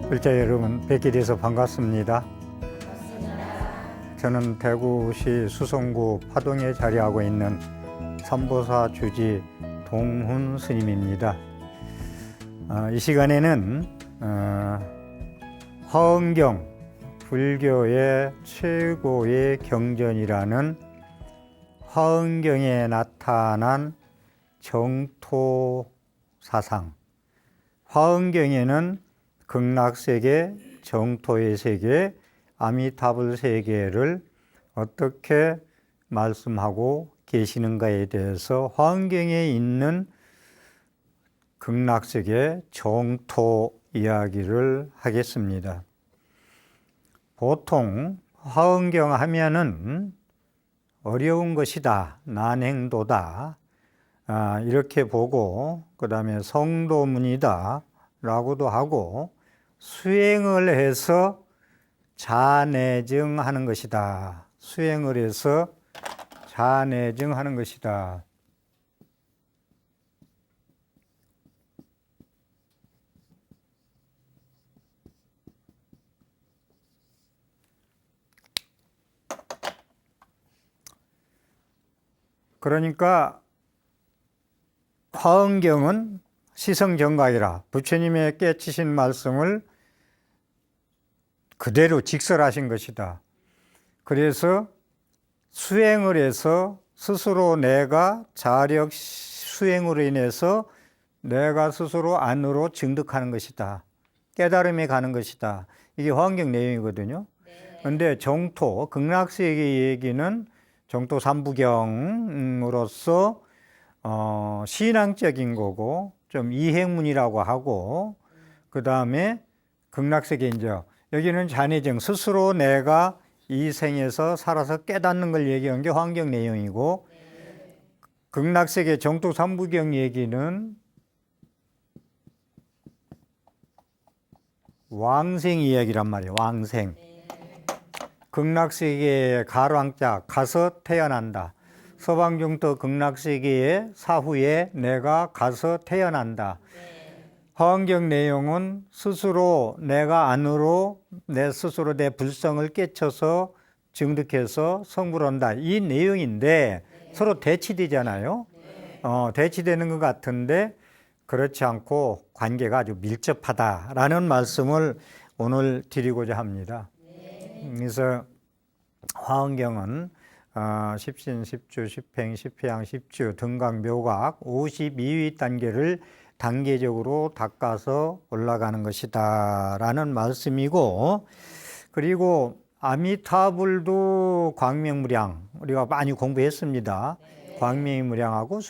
글자 여러분 뵙게 돼서 반갑습니다. 저는 대구시 수성구 파동에 자리하고 있는 삼보사 주지 동훈 스님입니다. 이 시간에는 화엄경, 불교의 최고의 경전이라는 화엄경에 나타난 정토 사상, 화엄경에는 극락세계, 정토의 세계, 아미타불 세계를 어떻게 말씀하고 계시는가에 대해서 화엄경에 있는 극락세계, 정토 이야기를 하겠습니다. 보통 화엄경 하면은 어려운 것이다, 난행도다, 이렇게 보고 그 다음에 성도문이다 라고도 하고 수행을 해서 자내증하는 것이다. 수행을 해서 자내증하는 것이다. 그러니까 화엄경은 시성정각이라 부처님의 깨치신 말씀을 그대로 직설하신 것이다. 그래서 수행을 해서 스스로 내가 자력 수행으로 인해서 내가 스스로 안으로 증득하는 것이다. 깨달음에 가는 것이다. 이게 화엄경 내용이거든요. 그런데 정토, 극락세계 얘기는 정토 삼부경으로서 신앙적인 거고 좀 이행문이라고 하고 그 다음에 극락세계 이제 여기는 자내증, 스스로 내가 이 생에서 살아서 깨닫는 걸 얘기한 게 화엄경 내용이고 극락세계 정토 삼부경 얘기는 왕생 이야기란 말이에요. 왕생. 극락세계의 가로왕자 가서 태어난다. 서방정토 극락세계의 사후에 내가 가서 태어난다. 화엄경 내용은 스스로 내가 안으로 내 스스로 내 불성을 깨쳐서 증득해서 성불을 한다. 이 내용인데 서로 대치되잖아요. 대치되는 것 같은데 그렇지 않고 관계가 아주 밀접하다라는 말씀을 오늘 드리고자 합니다. 그래서 화엄경은 십신, 십주, 십행, 십회양, 십주, 등각, 묘각 52위 단계를 단계적으로 닦아서 올라가는 것이다 라는 말씀이고, 그리고 아미타불도 광명무량 우리가 많이 공부했습니다. 광명이 무량하고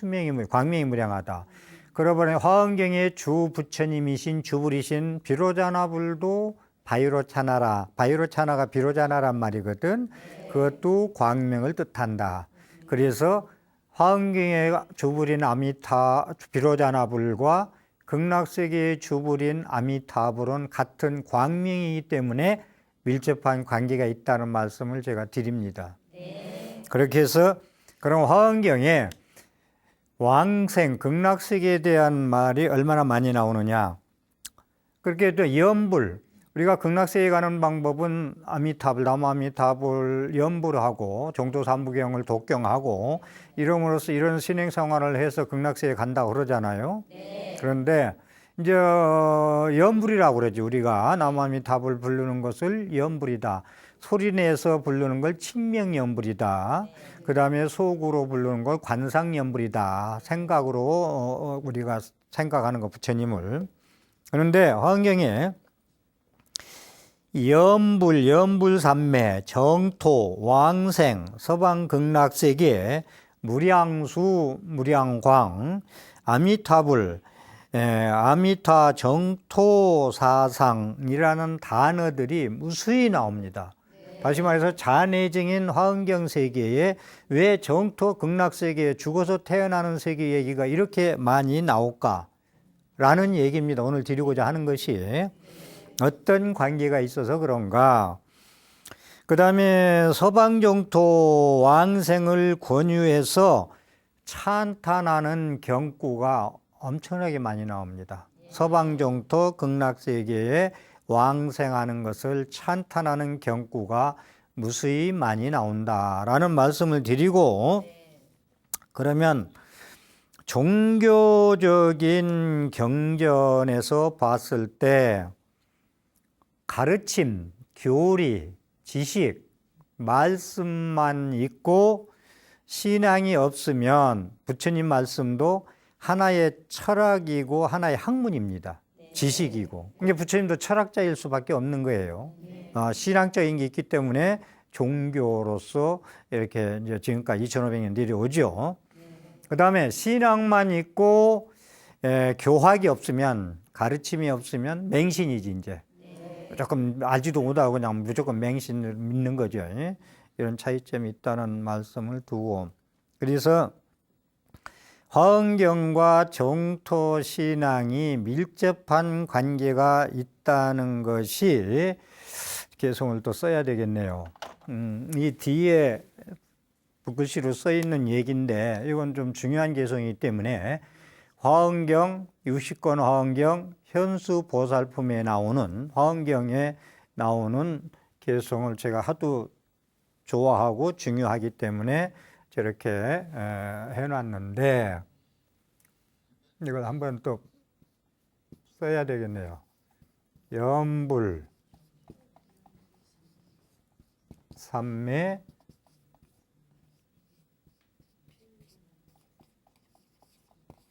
광명이 무량하다. 그러버니 화엄경의 주 부처님이신 주불이신 비로자나불도 바이로차나라, 바이로차나가 비로자나란 말이거든. 그것도 광명을 뜻한다. 그래서 화엄경의 주불인 비로자나불과 극락세계의 주불인 아미타불은 같은 광명이기 때문에 밀접한 관계가 있다는 말씀을 제가 드립니다. 그렇게 해서 그럼 화엄경에 왕생, 극락세계에 대한 말이 얼마나 많이 나오느냐. 그렇게 또 연불, 우리가 극락세계에 가는 방법은 아미타불, 남아미타불 연불을 하고 정토 삼부경을 독경하고 이름으로써 이런 신행 생활을 해서 극락세계에 간다고 그러잖아요. 그런데 이제 연불이라고 그러지. 우리가 남아미타불 부르는 것을 연불이다. 소리내서 부르는 걸 칭명연불이다. 그 다음에 속으로 부르는 걸 관상연불이다. 생각으로 우리가 생각하는 거 부처님을. 그런데 화엄경에 연불삼매, 정토, 왕생, 서방극락세계, 무량수, 무량광, 아미타불, 아미타 정토 사상이라는 단어들이 무수히 나옵니다. 다시 말해서 자내증인 화엄경 세계에 왜 정토 극락세계에 죽어서 태어나는 세계 얘기가 이렇게 많이 나올까? 라는 얘기입니다. 오늘 드리고자 하는 것이 어떤 관계가 있어서 그런가? 그 다음에 서방정토 왕생을 권유해서 찬탄하는 경구가 엄청나게 많이 나옵니다. 서방정토 극락세계의 왕생하는 것을 찬탄하는 경구가 무수히 많이 나온다라는 말씀을 드리고, 그러면 종교적인 경전에서 봤을 때 가르침, 교리, 지식, 말씀만 있고 신앙이 없으면 부처님 말씀도 하나의 철학이고 하나의 학문입니다. 지식이고. 그러니까 부처님도 철학자일 수밖에 없는 거예요. 신앙적인 게 있기 때문에 종교로서 이렇게 이제 지금까지 2500년 내려오죠. 그 다음에 신앙만 있고 교학이 없으면, 가르침이 없으면 맹신이지 이제. 조금 알지도 못하고 그냥 무조건 맹신을 믿는 거죠. 이런 차이점이 있다는 말씀을 두고, 그래서 화엄경과 정토신앙이 밀접한 관계가 있다는 것이 개성을 또 써야 되겠네요. 이 뒤에 붓글씨로 써 있는 얘기인데 이건 좀 중요한 개성이기 때문에 화엄경, 60권 화엄경 현수보살품에 나오는, 화엄경에 나오는 개성을 제가 하도 좋아하고 중요하기 때문에 저렇게 해놨는데 이걸 한번 또 써야 되겠네요. 염불, 삼매,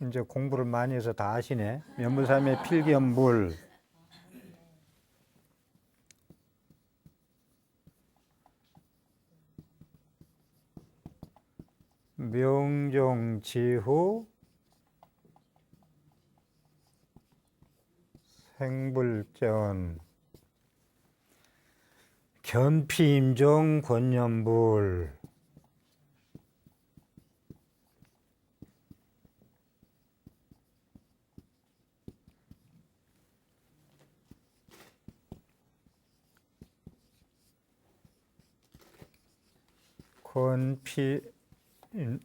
이제 공부를 많이 해서 다 아시네. 염불삼매 필겸불, 명종지후, 생불전, 견피임종 권념불,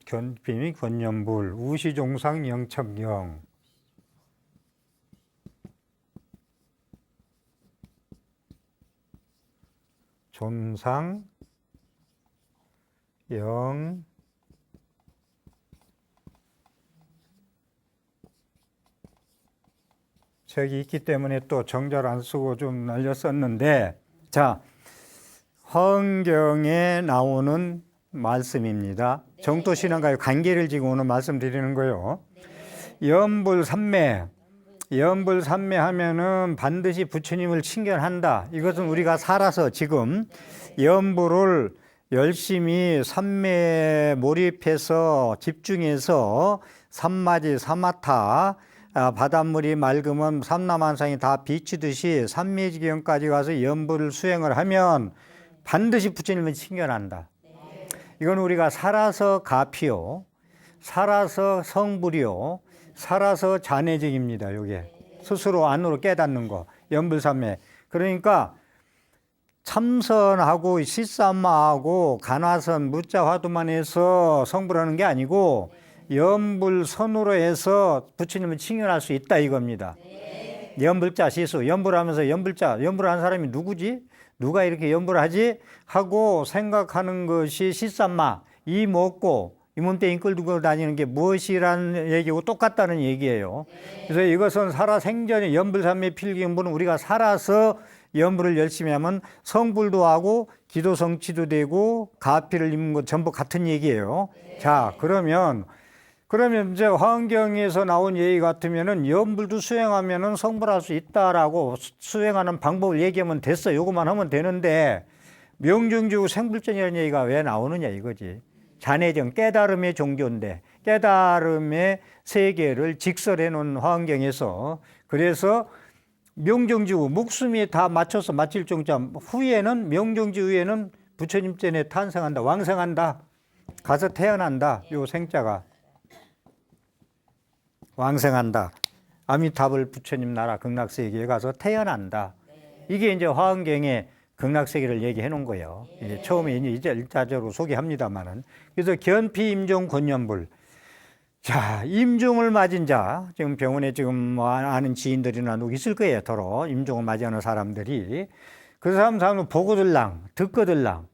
견피미 권념불, 우시종상 영척경, 존상 영 저기 있기 때문에 또 정자를 안 쓰고 좀 날렸었는데, 자, 화엄경에 나오는 말씀입니다. 정토신앙과의 관계를 지금 오늘 말씀드리는 거예요. 염불삼매, 염불삼매 하면은 반드시 부처님을 칭견한다. 이것은 우리가 살아서 지금 염불을 열심히 삼매에 몰입해서 집중해서 삼마지 삼마타, 바닷물이 맑으면 삼라만상이 다 비치듯이 삼매지경까지 가서 염불을 수행을 하면 반드시 부처님을 칭견한다. 이건 우리가 살아서 가피요, 살아서 성불이요, 살아서 잔해증입니다. 요게 스스로 안으로 깨닫는 거, 염불삼매. 그러니까 참선하고 시삼마하고 간화선 무자 화두만 해서 성불하는 게 아니고 염불선으로 해서 부처님을 칭견할 수 있다 이겁니다. 염불자 시수, 염불하면서 염불자, 염불하는 사람이 누구지? 누가 이렇게 염불하지? 하고 생각하는 것이 시삼마, 이 먹고 이 몸뚱이 끌고 다니는 게 무엇이라는 얘기고 똑같다는 얘기예요. 그래서 이것은 살아생전에 염불삼매 필기염불은 우리가 살아서 염불을 열심히 하면 성불도 하고 기도 성취도 되고 가피를 입는 것 전부 같은 얘기예요. 자, 그러면 이제 화엄경에서 나온 얘기 같으면은 염불도 수행하면은 성불할 수 있다라고 수행하는 방법을 얘기하면 됐어. 요것만 하면 되는데 명종지후 생불전이라는 얘기가 왜 나오느냐 이거지. 잔해정, 깨달음의 종교인데 깨달음의 세계를 직설해 놓은 화엄경에서, 그래서 명종지후 목숨이 다 맞춰서 마칠 종자 후에는, 명종지후에는 부처님 전에 탄생한다, 왕생한다, 가서 태어난다. 요 생자가 왕생한다. 아미타불 부처님 나라 극락세계에 가서 태어난다. 이게 이제 화엄경의 극락세계를 얘기해 놓은 거예요. 이제 처음에 이제 일자적으로 소개합니다만은. 그래서 견피임종 권념불. 자, 임종을 맞은 자, 지금 병원에 지금 뭐 아는 지인들이나 누구 있을 거예요, 더러. 임종을 맞이하는 사람들이. 그 사람은 보고들랑, 듣거들랑,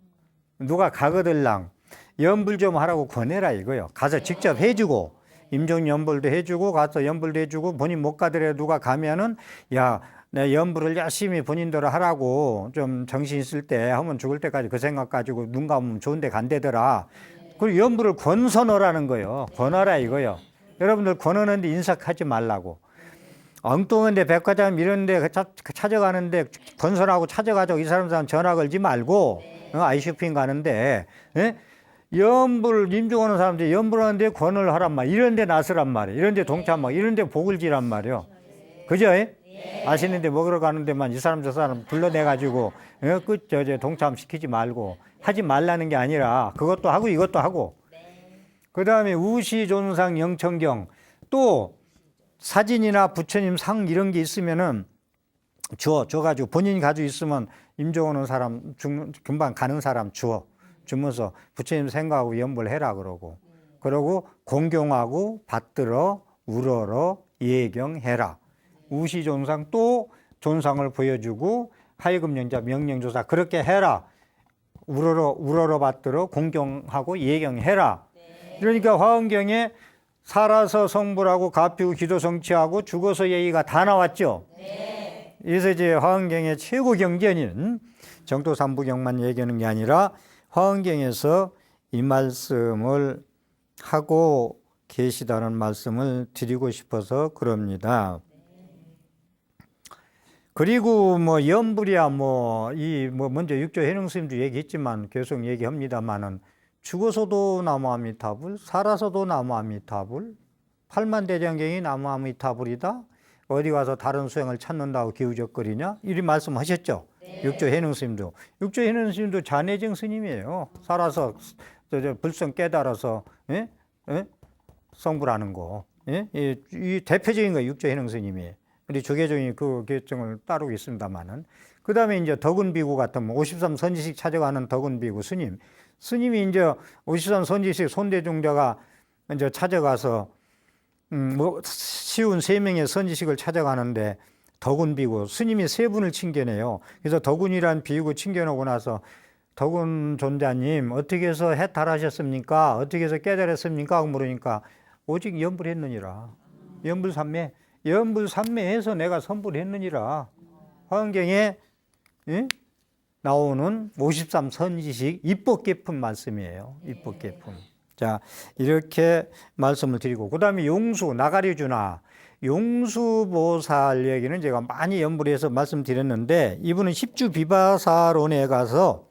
누가 가거들랑, 연불 좀 하라고 권해라 이거요. 가서 직접 해주고, 임종 연불도 해주고, 가서 연불도 해주고, 본인 못 가더라도 누가 가면은, 야, 내 연불을 열심히 본인대로 하라고 좀 정신 있을 때 하면 죽을 때까지 그 생각 가지고 눈 감으면 좋은 데 간대더라. 그리고 연불을 권선어라는 거예요. 권하라 이거요. 여러분들 권하는데 인색하지 말라고. 엉뚱한데 백화점 이런 데 찾아가는데 권선하고 찾아가자고 이 사람 전화 걸지 말고 아이쇼핑 가는데 연불 임종하는 사람들이 연불하는데 권을 하란 말 이런 데 나서란 말이에요. 이런 데 동참하고 이런 데 복을 지란 말이에요. 그죠? 맛있는데 먹으러 가는 데만 이 사람 저 사람 불러내가지고 동참시키지 말고 하지 말라는 게 아니라 그것도 하고 이것도 하고 그 다음에 우시존상 영천경 또 사진이나 부처님 상 이런 게 있으면은 줘가지고 본인이 가지고 있으면 임종오는 사람 금방 가는 사람 주면서 부처님 생각하고 연불해라 그러고 공경하고 받들어 우러러 예경해라. 우시존상 또 존상을 보여주고 하여금 영자 명령조사 그렇게 해라. 우러러 받들어 공경하고 예경해라. 그러니까 화엄경에 살아서 성불하고 가피고 기도 성취하고 죽어서 예의가 다 나왔죠. 그래서 이제 화엄경의 최고 경전인 정토삼부경만 얘기하는 게 아니라 화엄경에서 이 말씀을 하고 계시다는 말씀을 드리고 싶어서 그럽니다. 그리고 뭐 연불이야 먼저 육조 해능 스님도 얘기했지만 계속 얘기합니다만은 죽어서도 나무아미타불, 살아서도 나무아미타불, 팔만대장경이 나무아미타불이다. 어디 가서 다른 수행을 찾는다고 기우적거리냐? 이리 말씀하셨죠. 육조 해능 스님도. 육조 해능 스님도 잔해정 스님이에요. 살아서 불성 깨달아서 성불하는 거. 이 대표적인 거 육조 해능 스님이에요. 우리 조계종이 그 결정을 따르고 있습니다만은. 그 다음에 이제 덕은비구 같은 53 선지식 찾아가는 덕은비구 스님이 이제 53 선지식 손대중자가 이제 찾아가서 쉬운 3명의 선지식을 찾아가는데 덕은비구 스님이 3분을 칭견해요. 그래서 덕은이란 비구 칭견하고 나서 덕은 존자님 어떻게 해서 해탈하셨습니까? 어떻게 해서 깨달았습니까? 하고 물으니까 오직 연불했느니라. 연불삼매해서 내가 선불했느니라. 화엄경에 나오는 53 선지식 입법 깊은 말씀이에요. 입법 깊은. 자, 이렇게 말씀을 드리고 그 다음에 용수 나가리주나 용수보살 얘기는 제가 많이 연불해서 말씀드렸는데 이분은 십주 비바사론에 가서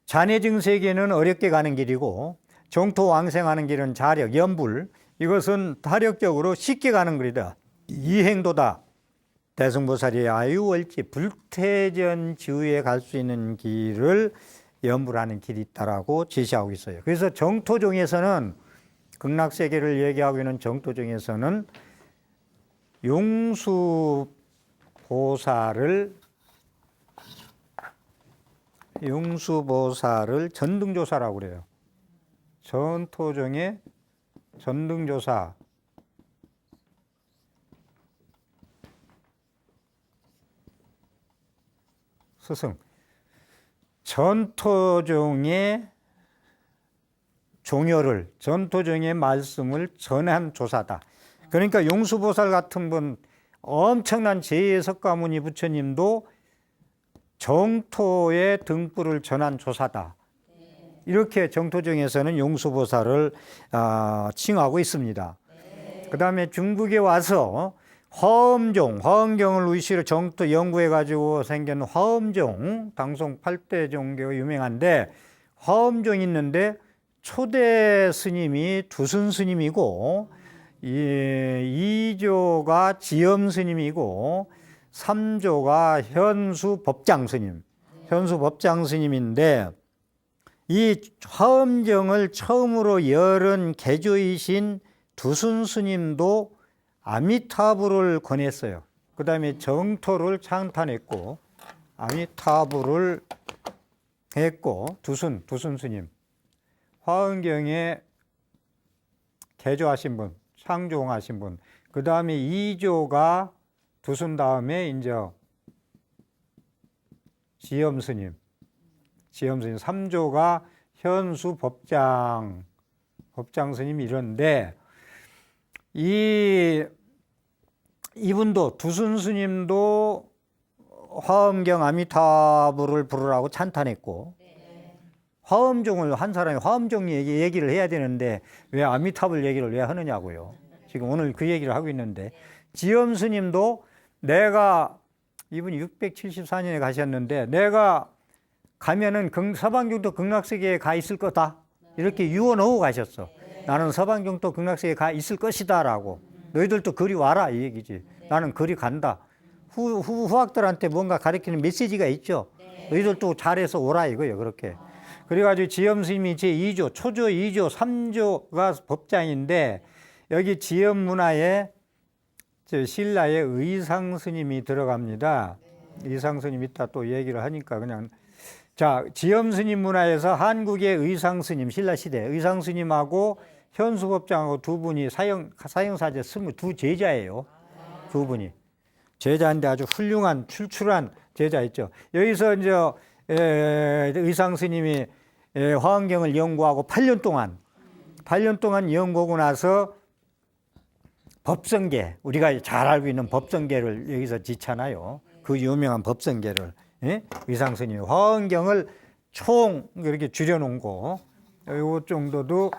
잔해증 세계는 어렵게 가는 길이고 정토왕생하는 길은 자력, 연불 이것은 타력적으로 쉽게 가는 길이다. 이행도다. 대승보살이 아유월지 불퇴전 지후에 갈 수 있는 길을 연불하는 길이 있다라고 제시하고 있어요. 그래서 정토종에서는 극락세계를 얘기하고 있는 정토종에서는 용수보살을 전등조사라고 그래요. 전토종의 전등조사. 스승. 전토종의 종효를, 전토종의 말씀을 전한 조사다. 그러니까 용수보살 같은 분, 엄청난 제2의 석가모니 부처님도 정토의 등불을 전한 조사다. 이렇게 정토종에서는 용수보살을 칭하고 있습니다. 그 다음에 중국에 와서 화엄경을 의시로 정토 연구해가지고 생긴 화엄종, 당송 8대 종교가 유명한데 화엄종이 있는데 초대 스님이 두순 스님이고 2조가 지엄 스님이고 3조가 현수 법장 스님인데 이 화엄경을 처음으로 열은 개조이신 두순 스님도 아미타불을 권했어요. 그 다음에 정토를 창탄했고 아미타불을 했고 두순 스님 화엄경의 개조하신 분, 창조하신 분. 그 다음에 2조가 두순 다음에 이제 지엄스님, 3조가 현수 법장 스님 이런데 이분도 두순 스님도 화엄경 아미타불을 부르라고 찬탄했고 화엄종을 한 사람이 화엄종 얘기를 해야 되는데 왜 아미타불 얘기를 왜 하느냐고요. 지금 오늘 그 얘기를 하고 있는데 지엄 스님도 이분이 674년에 가셨는데 내가 가면은 서방경도 극락세계에 가 있을 거다 이렇게 유언하고 가셨어. 나는 서방경도 극락세계에 가 있을 것이다 라고. 너희들도 그리 와라 이 얘기지. 나는 그리 간다. 후학들한테 뭔가 가르치는 메시지가 있죠. 너희들도 잘해서 오라 이거예요. 그렇게. 그래가지고 지엄 스님이 제2조, 초조 2조, 3조가 법장인데 여기 지엄 문화에 신라의 의상 스님이 들어갑니다. 의상 스님 이따 또 얘기를 하니까 그냥 자, 지엄 스님 문화에서 한국의 의상 스님, 신라 시대 의상 스님하고 현수 법장하고 두 분이 사형사제 22 제자예요. 두 분이. 제자인데 아주 훌륭한 출출한 제자였죠. 여기서 이제 의상 스님이 화엄경을 연구하고 8년 동안 연구하고 나서 법성계, 우리가 잘 알고 있는 법성계를 여기서 지잖아요. 그 유명한 법성계를 의상 스님이 화엄경을 총 이렇게 줄여놓은 거, 요 정도도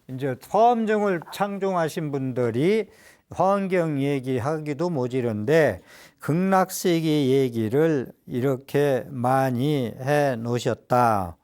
이제 화엄경을 창종하신 분들이 화엄경 얘기하기도 모자른데 극락세계 얘기를 이렇게 많이 해 놓으셨다.